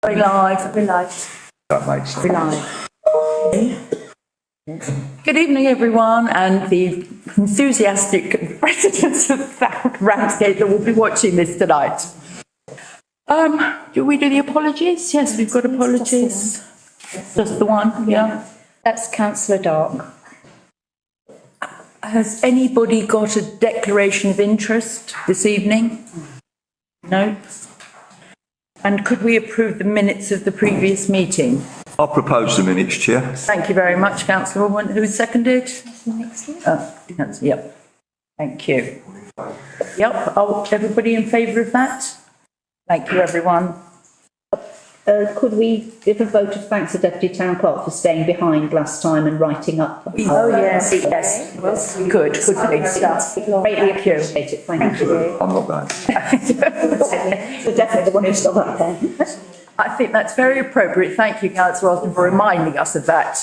We're live. We're live. That makes sense. We're live. Good evening, everyone, and the enthusiastic residents of Ramsgate that will be watching this tonight. Do we do the apologies? Yes, we've got apologies. Just the one, yeah. That's Councillor Dark. Has anybody got a declaration of interest this evening? No? And could we approve the minutes of the previous meeting? I'll propose the minutes, Chair. Thank you very much, Councillor Woodward. Who seconded? Yep. Thank you. Yep. Oh, everybody in favour of that? Thank you, everyone. Could we give a vote of thanks to Deputy Town Clerk for staying behind last time and writing up? Oh, yes, yes. Well, we could we? Greatly appreciate it. Thank you. I'm not bad. You're definitely the one who stood up there. I think that's very appropriate. Thank you, Councillor Osborne, for reminding us of that.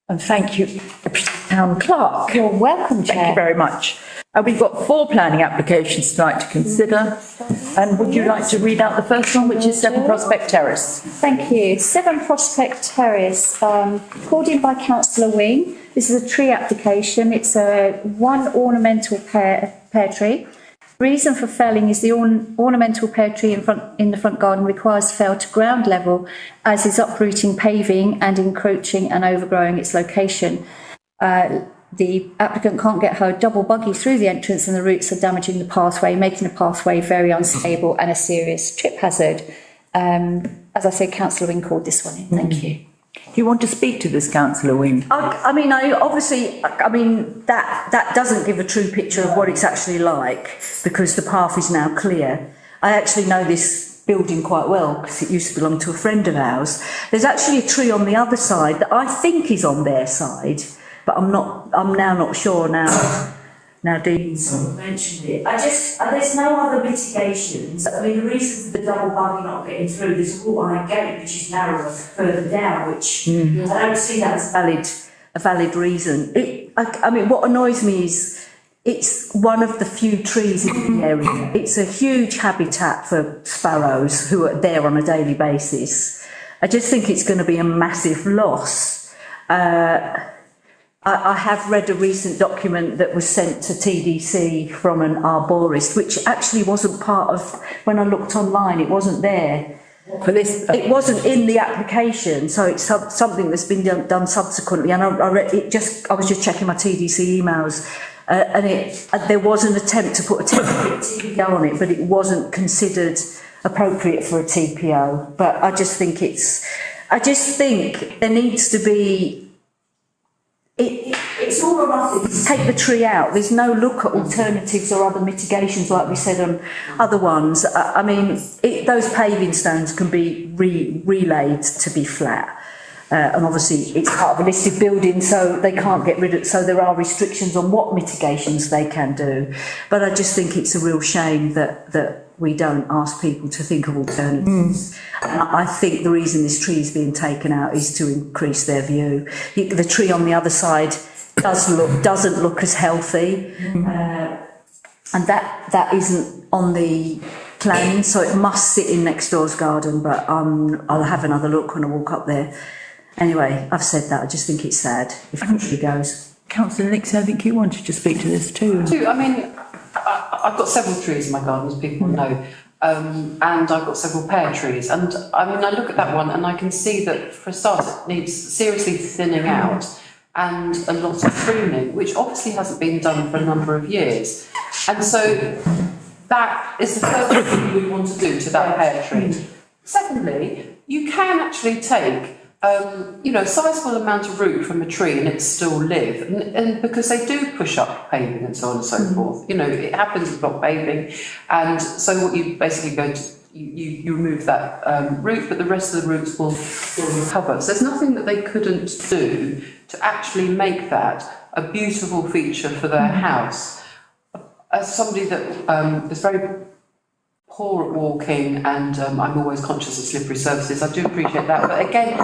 And thank you, Deputy Town Clerk. You're welcome, Chair. Thank you very much. We've got 4 planning applications tonight to consider. And would you like to read out the first one, which is 7 Prospect Terrace? Thank you. 7 Prospect Terrace, called in by Councillor Wing. This is a tree application. It's a 1 ornamental pear tree. Reason for felling is the ornamental pear tree in the front garden requires to fell to ground level, as is uprooting paving and encroaching and overgrowing its location. The applicant can't get her double buggy through the entrance and the roots are damaging the pathway, making the pathway very unstable and a serious trip hazard. As I said, Councillor Wing called this one in. Thank you. Do you want to speak to this, Councillor Wing? I mean, that doesn't give a true picture of what it's actually like, because the path is now clear. I actually know this building quite well because it used to belong to a friend of ours. There's actually a tree on the other side that I think is on their side, but I'm now not sure now. Now Dean's mentioned it. There's no other mitigations. I mean, the reason for the double buggy not getting through, there's a wrought iron gate which is narrower further down, which I don't see that as a valid reason. I mean, what annoys me is it's one of the few trees in the area. It's a huge habitat for sparrows who are there on a daily basis. I just think it's going to be a massive loss. I have read a recent document that was sent to TDC from an arborist, which actually wasn't part of, when I looked online, it wasn't there. For this, it wasn't in the application, so it's something that's been done subsequently. And I was just checking my TDC emails, and there was an attempt to put a TPO on it, but it wasn't considered appropriate for a TPO. But I just think there needs to be. It's all or nothing. Take the tree out. There's no look at alternatives or other mitigations like we said on other ones. I mean, those paving stones can be relayed to be flat. And obviously it's part of a listed building, so they can't get rid of it. So there are restrictions on what mitigations they can do. But I just think it's a real shame that we don't ask people to think of alternatives. And I think the reason this tree is being taken out is to increase their view. The tree on the other side doesn't look as healthy, and that isn't on the plan, so it must sit in next door's garden. But I'll have another look when I walk up there. Anyway, I've said that. I just think it's sad if the tree goes. Councillor Nixon, I think you wanted to speak to this too. I mean, I've got several trees in my garden, as people know, and I've got several pear trees. And I mean, I look at that one and I can see that, for a start, it needs seriously thinning out and a lot of pruning, which obviously hasn't been done for a number of years. And so that is the first thing you would want to do to that pear tree. Secondly, you can actually take a sizable amount of root from a tree and it still live, and because they do push up paving and so on and so forth. It happens with block paving, and so what you basically go to, you remove that root, but the rest of the roots will recover. So there's nothing that they couldn't do to actually make that a beautiful feature for their house. As somebody that is very poor at walking, and I'm always conscious of slippery surfaces, I do appreciate that. But again,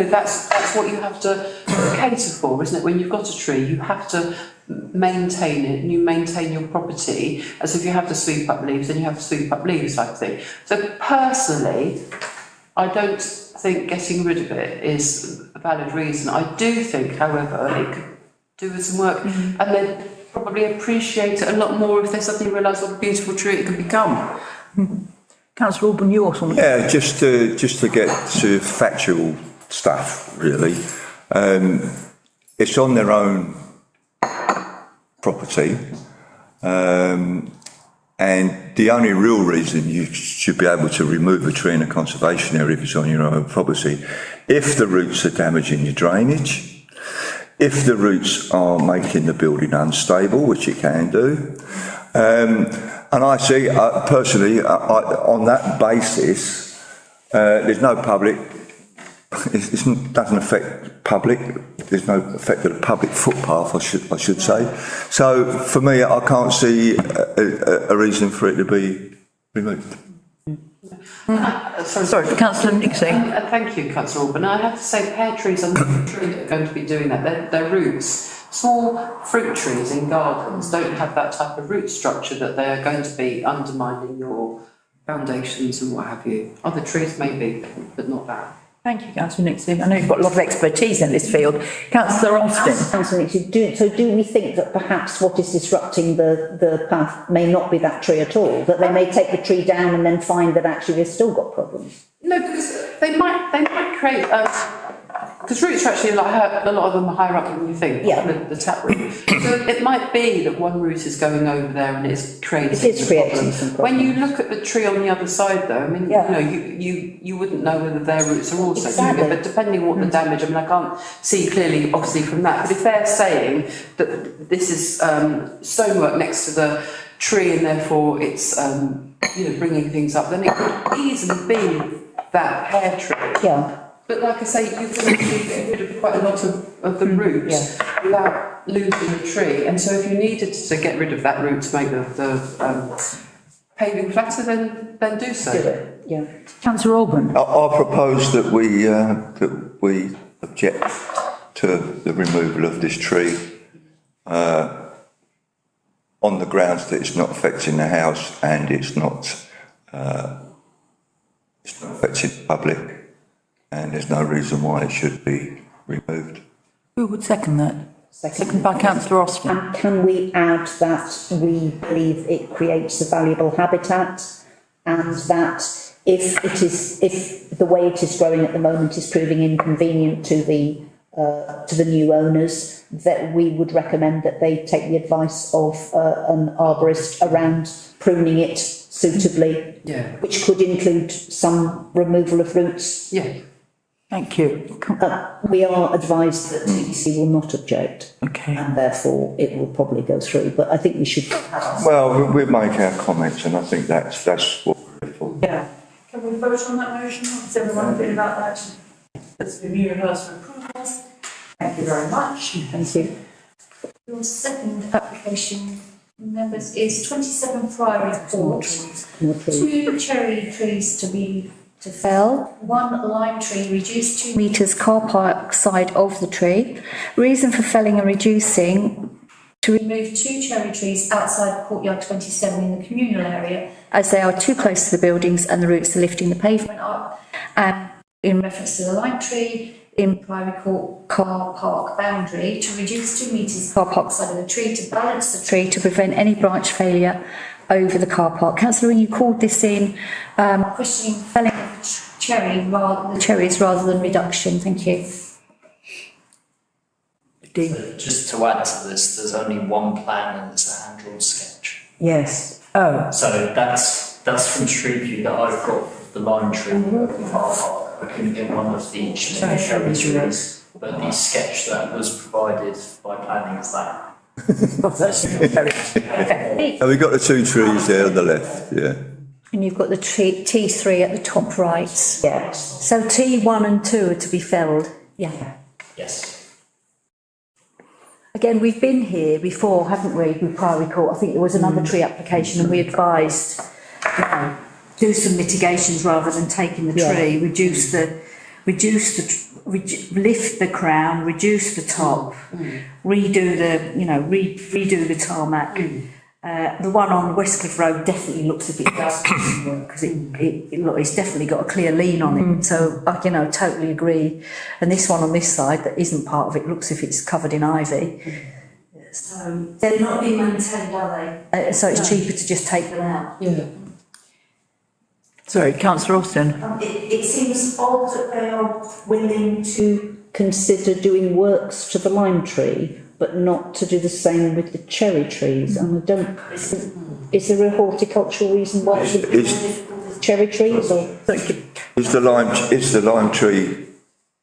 that's what you have to cater for, isn't it? When you've got a tree, you have to maintain it, and you maintain your property as if you have to sweep up leaves, then you have to sweep up leaves type thing. So personally, I don't think getting rid of it is a valid reason. I do think, however, it could do with some work, and they'd probably appreciate it a lot more if they suddenly realise what a beautiful tree it can become. Councillor Alban, you or something? Yeah, just to get to factual stuff, really. It's on their own property, and the only real reason you should be able to remove a tree in a conservation area if it's on your own property, if the roots are damaging your drainage, if the roots are making the building unstable, which it can do. And I see, personally, on that basis, there's no public, it doesn't affect public, there's no effect of the public footpath, I should say. So, for me, I can't see a reason for it to be removed. Sorry, Councillor Nixie. And thank you, Councillor Alban. I have to say, pear trees are not the tree that are going to be doing that. Their roots, small fruit trees in gardens don't have that type of root structure that they are going to be undermining your foundations and what have you. Other trees maybe, but not that. Thank you, Councillor Nixie. I know you've got a lot of expertise in this field. Councillor Austin. Councillor Nixie, do we think that perhaps what is disrupting the path may not be that tree at all? That they may take the tree down and then find that actually they've still got problems? No, because they might create because roots are actually a lot of them are higher up than you think. Yeah. The tap root. So it might be that one root is going over there and it's creating. It is creating some problems. When you look at the tree on the other side, though, I mean, Yeah. you wouldn't know whether their roots are also Exactly. doing it. But depending on what the damage, I mean, I can't see clearly, obviously, from that. But if they're saying that this is stonework next to the tree and therefore it's bringing things up, then it could easily be that pear tree. Yeah. But like I say, you can actually get rid of quite a lot of the roots without losing the tree. And so if you needed to get rid of that root to make the paving flatter, then do so. Do it. Yeah. Councillor Alban. I propose that we object to the removal of this tree on the grounds that it's not affecting the house and it's not affecting the public, and there's no reason why it should be removed. Who would second that? Second by Councillor Austin. And can we add that we believe it creates a valuable habitat, and that if the way it is growing at the moment is proving inconvenient to the new owners, that we would recommend that they take the advice of an arborist around pruning it suitably, which could include some removal of roots. Yeah. Thank you. We are advised that TDC will not object, Okay. and therefore it will probably go through. But I think we should. Well, we'll make our comments, and I think that's what we're here for. Yeah. Can we vote on that motion? Does everyone feel about that? That's been rehearsed for approval. Thank you very much. Thank you. Your second application, members, is 27 Priory Court. More trees. 2 cherry trees to fell, 1 lime tree reduced 2 metres car park side of the tree. Reason for felling and reducing: to remove 2 cherry trees outside courtyard 27 in the communal area, as they are too close to the buildings and the roots are lifting the pavement up. And in reference to the lime tree in Priory Court car park boundary, to reduce 2 metres car park side of the tree, to balance the tree to prevent any branch failure over the car park. Councillor, when you called this in, questioning felling of cherries rather than reduction. Thank you. So just to add to this, there's only one plan and it's a hand-drawn sketch. Yes. Oh. So that's from Street View that I've got of the lime tree in the car park. I couldn't get one of the cherry trees, but the sketch that was provided by planning is that. And we've got the 2 trees there on the left, yeah. And you've got the tree T3 at the top right. Yes. So T1 and 2 are to be felled. Yeah. Yes. Again, we've been here before, haven't we, with Priory Court? I think there was another tree application and we advised, do some mitigations rather than taking the tree, lift the crown, reduce the top, redo the tarmac, The one on Westcliff Road definitely looks as if it does work, because it's definitely got a clear lean on it. So I, totally agree. And this one on this side that isn't part of it looks as if it's covered in ivy. So they're not being maintained, are they? So it's cheaper to just take them out. Yeah. Sorry, Councillor Austin. It seems odd that they are willing to consider doing works to the lime tree, but not to do the same with the cherry trees. And I don't, is there a horticultural reason why it's with cherry trees? Or? Is the lime tree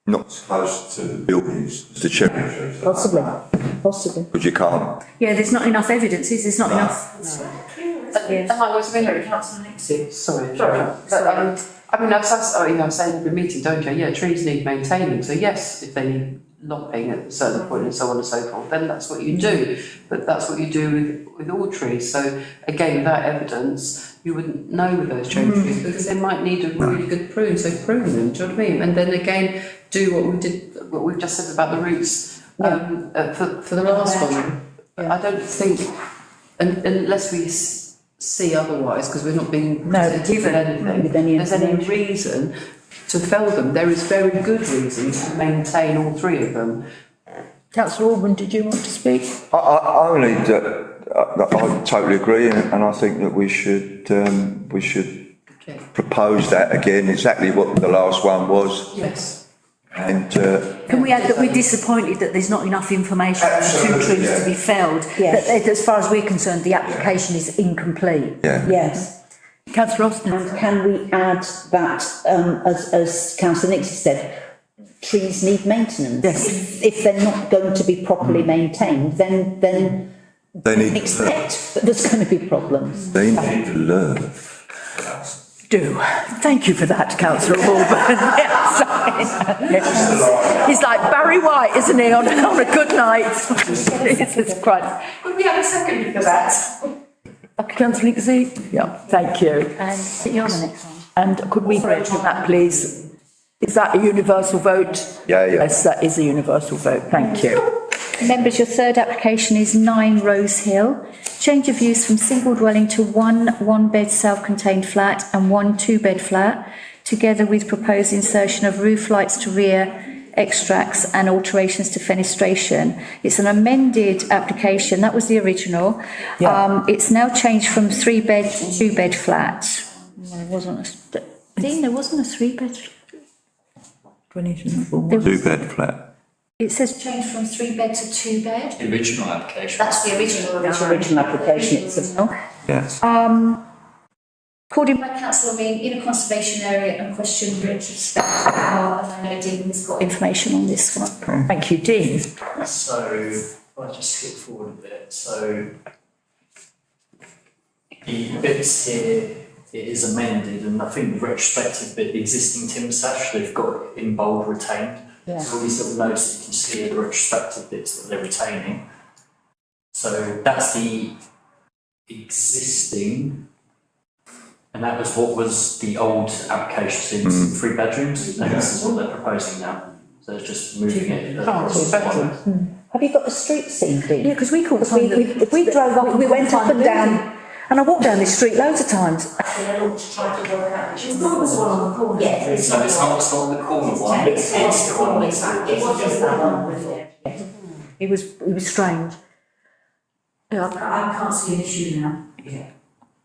not supposed to buildings, the cherry trees? Possibly. But you can't. Yeah, there's not enough evidence, is there? There's not enough. And I was really Councillor Nixie, sorry. But, I mean, I was saying every meeting, don't you? Yeah, trees need maintaining. So yes, if they need lopping at a certain point and so on and so forth, then that's what you do. But that's what you do with all trees. So again, without evidence, you wouldn't know with those cherry trees because they might need a really good prune. So prune them, do you know what I mean? And then again, do what we've just said about the roots for the last one. I don't think, unless we see otherwise, because we're not being given anything, there's any reason to fell them. There is very good reason to maintain all three of them. Councillor Alban, did you want to speak? I totally agree, and I think that we should propose that again, exactly what the last one was. Yes. And can we add that we're disappointed that there's not enough information on the two trees to be felled? Yes. That, as far as we're concerned, the application is incomplete. Yes. Councillor Austin. And can we add that, as Councillor Nixie said, trees need maintenance? Yes. If they're not going to be properly maintained, then they need to expect that there's going to be problems. They need to learn. Thank you for that, Councillor Alban. Yes. He's like Barry White, isn't he, on a good night? Jesus Christ. Could we have a second for that? Councillor Nixie? Yeah, thank you. And you're on the next one. And could we vote on that, please? Is that a universal vote? Yeah. Yes, that is a universal vote. Thank you. Members, your third application is 9 Rose Hill. Change of use from single dwelling to one bed self-contained flat and 1 2-bed flat, together with proposed insertion of roof lights to rear extracts and alterations to fenestration. It's an amended application. That was the original. Yeah. It's now changed from 3-bed to 2-bed flat. There wasn't a 3-bed. 2-bed flat. It says change from 3-bed to 2-bed. The original application. That's the original. It's original application. Yes. Called in by Councillor Wing in a conservation area and questioned retrospect. And I know Dean's got information on this one. Thank you, Dean. So, if I just skip forward a bit, so the bits here, it is amended, and I think the retrospective bit, the existing timber sash, they've got it in bold retained. So all these little notes that you can see are the retrospective bits that they're retaining. So that's the existing, and that was what was the old application, so it's 3 bedrooms, and this is what they're proposing now. So it's just moving it. Have you got the street scene, Dean? Yeah, because we couldn't find we drove up, we went up and down, and I walked down this street loads of times. Yeah. So it's not the corner one, it's the one that's It was strange. Yeah, I can't see an issue now.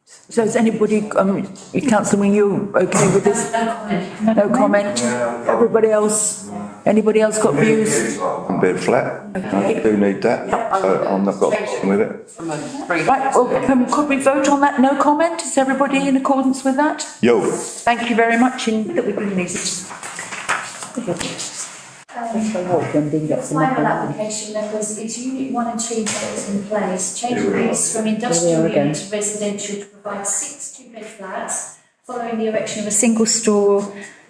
So is anybody, Councillor Wing, you okay with this? No comment? Everybody else? Anybody else got views? 1-bed flat. I do need that. So I'm not got a problem with it. Right, well, could we vote on that? No comment? Is everybody in accordance with that? Yo. Thank you very much. That we bring these. Final application, members, it's unit 1 and 2 votes in place. Change of use from industrial unit to residential to provide 6 2-bed flats following the erection of a single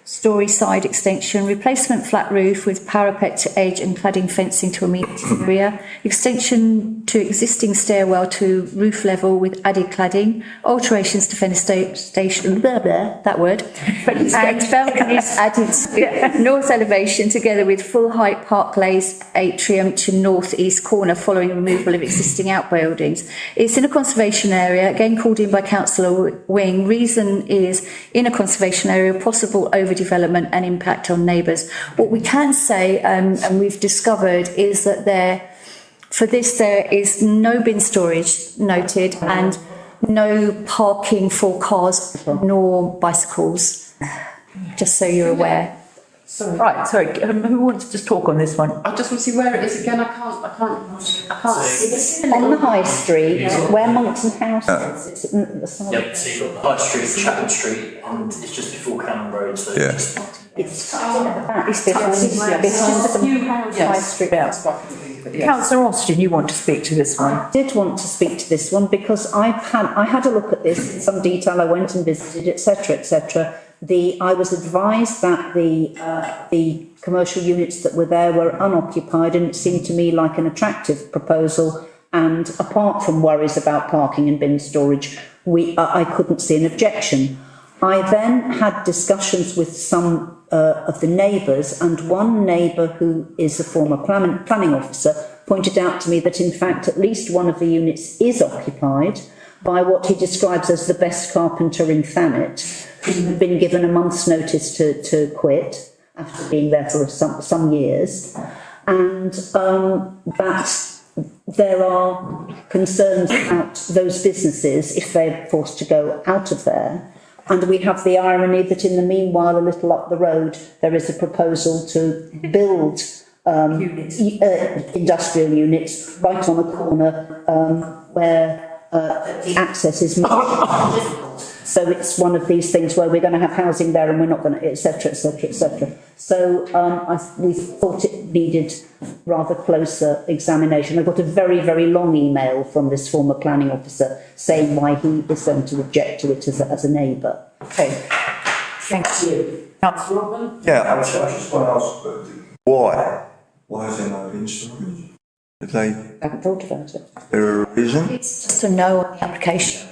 story side extension, replacement flat roof with parapet to edge and cladding fencing to amenity area, extension to existing stairwell to roof level with added cladding, alterations to fenestration, blah, blah, that word, and balconies added to north elevation together with full height park lace atrium to north-east corner following removal of existing outbuildings. It's in a conservation area, again called in by Councillor Wing. Reason is in a conservation area, possible overdevelopment and impact on neighbours. What we can say, and we've discovered, is that there is no bin storage noted and no parking for cars nor bicycles, just so you're aware. Right, sorry, who wants to talk on this one? I just want to see where it is again. I can't see. On the High Street, where Monkton House is, it's at the side. Yep, so you've got the High Street, Chatham Street, and it's just before Cannon Road, so Yeah. just It's behind the High Street. Councillor Austin, you want to speak to this one? I did want to speak to this one because I had a look at this in some detail. I went and visited, etc., etc. I was advised that the commercial units that were there were unoccupied, and it seemed to me like an attractive proposal. And apart from worries about parking and bin storage, I couldn't see an objection. I then had discussions with some of the neighbours, and one neighbour who is a former planning officer pointed out to me that in fact at least one of the units is occupied by what he describes as the best carpenter in Thanet, who had been given a month's notice to quit after being there for some years, and that there are concerns about those businesses if they're forced to go out of there. And we have the irony that in the meanwhile, a little up the road, there is a proposal to build industrial units right on a corner where the access is much difficult. So it's one of these things where we're going to have housing there and we're not going to, etc., etc., etc. So we thought it needed rather closer examination. I got a very, very long email from this former planning officer saying why he is going to object to it as a neighbour. Okay, thank you. Councillor Robin? Yeah, I just want to ask, why? Why is there no bin storage? Did they, I haven't thought about it. is there a reason? It's just a no on the application.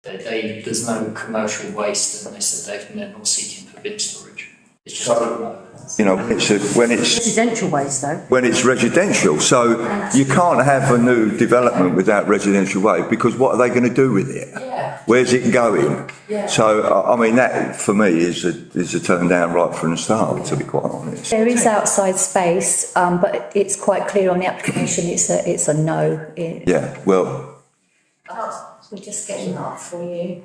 there's no commercial waste, and they said they're not seeking for bin storage. It's just no. You know, when it's Residential waste though. when it's residential, so you can't have a new development without residential waste, because what are they going to do with it? Yeah. Where's it going? Yeah. So I mean, that for me is a turn down right from the start, to be quite honest. There is outside space, but it's quite clear on the application, it's a no. Yeah, well, We're just getting that for you.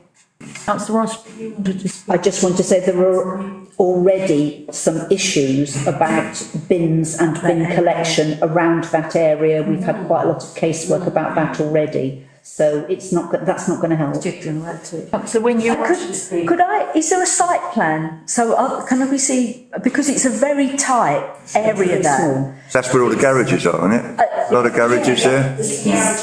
Councillor Ross, you wanted to speak? I just want to say there are already some issues about bins and bin collection around that area. We've had quite a lot of casework about that already. So that's not going to help. So when you Is there a site plan? So can we see, because it's a very tight area that. that's where all the garages are, isn't it? A lot of garages there. Yeah.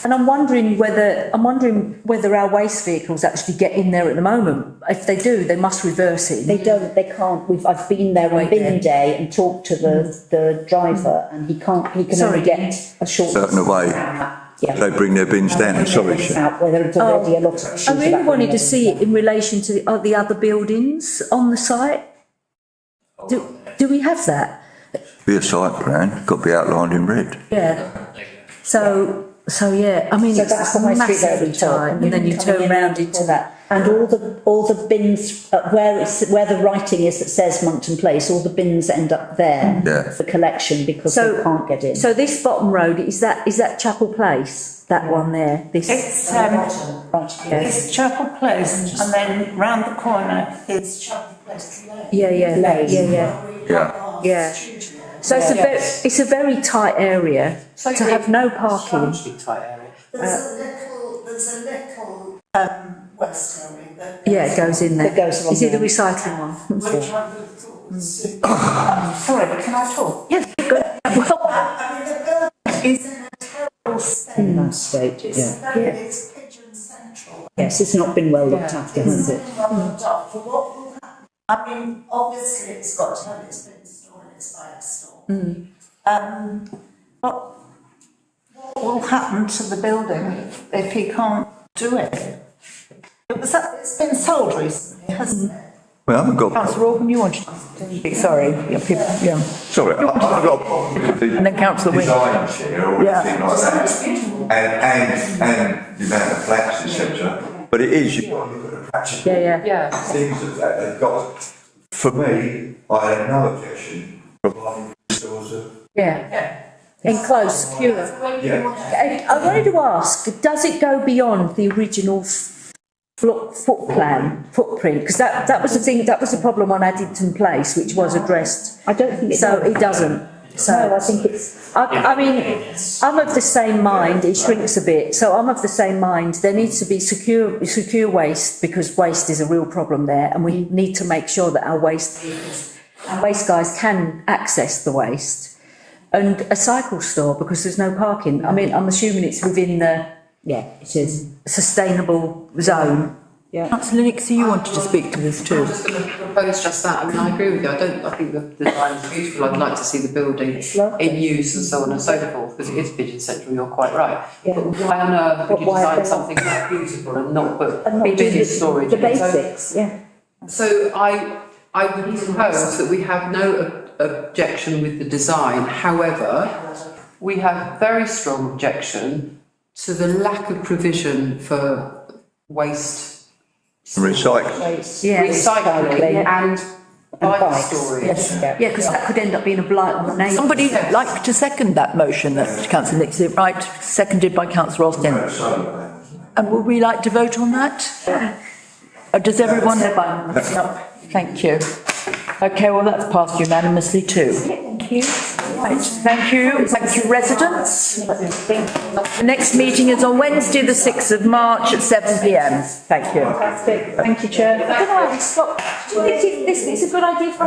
And I'm wondering whether our waste vehicles actually get in there at the moment. If they do, they must reverse it. They don't, they can't. I've been there on bin day and talked to the driver, and he can only get a short Certain away. Yeah. They bring their bins down. Sorry, Sharon. Where there's already a lot of issues. I really about wanted to bringing see it in relation to the other buildings on the site. Do we have that? Be a site plan, got to be outlined in red. Yeah. So yeah, I mean, So it's that's the high street there at massively the top, tight, and then you turn round into that. And all the bins where the writing is that says Monkton Place, all the bins end up there for collection because they can't get in. So this bottom road, is that Chapel Place? That one there? This. It's it's Chapel Place, and then round the corner is Chapel Place Lane. Yeah. So it's a very tight area to have no parking. Tight area. There's a little west area that. Yeah, it goes in there. It goes along Is it the there. recycling one? Which I would have thought. Sorry, can I talk? Yeah, good. Well, I mean, the building is in a terrible state. State, It's pigeon central. Yes, it's not been well looked after, has it? I mean, obviously it's got to, it's been installed, it's by a store. But what will happen to the building if he can't do it? It's been sold recently, hasn't it? Well, I haven't got, Councillor Orban, you wanted to speak, sorry, yeah, people, yeah. sorry, I've got a problem with the And then Councillor Wing. designs here or Yeah. anything like that. And the amount of flats, etc. But it is, you've got to look at the practical Yeah. things that they've got. For me, I have no objection providing the stores are. Yeah. Enclosed, secure. Yeah. I wanted to ask, does it go beyond the original footprint? Because that was the thing, that was the problem on Addington Place, which was addressed. I don't think it So does. it doesn't. So No, I think it's, I mean, I'm of the same mind, it shrinks a bit, so I'm of the same mind, there needs to be secure waste, because waste is a real problem there, and we need to make sure that our waste guys can access the waste. And a cycle store, because there's no parking, I mean, I'm assuming it's within the yeah, it is. sustainable zone. Councillor Nixie, you wanted to speak to this too. I'm just going to propose just that. I mean, I agree with you. I think the design is beautiful. I'd like to see the building in use and so on and so forth, because it is pigeon central, you're quite right. Yeah. But why on earth would you But why design are they- something that beautiful and not put And not do pigeon the- storage? The in? basics, yeah. So I would propose that we have no objection with the design. However, we have very strong objection to the lack of provision for waste Recycle. Yeah. recycling and bike bikes. storage. Yes, Yeah, because that could end up being a blight on the neighbour. Somebody like to second that motion that Councillor Nixie, right, seconded by Councillor Austin. And would we like to vote on that? Does everyone? No, thank you. Okay, well, that's passed unanimously too. Thank you. Right, thank you. Thank you, residents. The next meeting is on Wednesday, the 6th of March at 7 p.m. Thank you. Fantastic. Thank you, Chair. I don't know how we stop. Do you think this is a good idea for us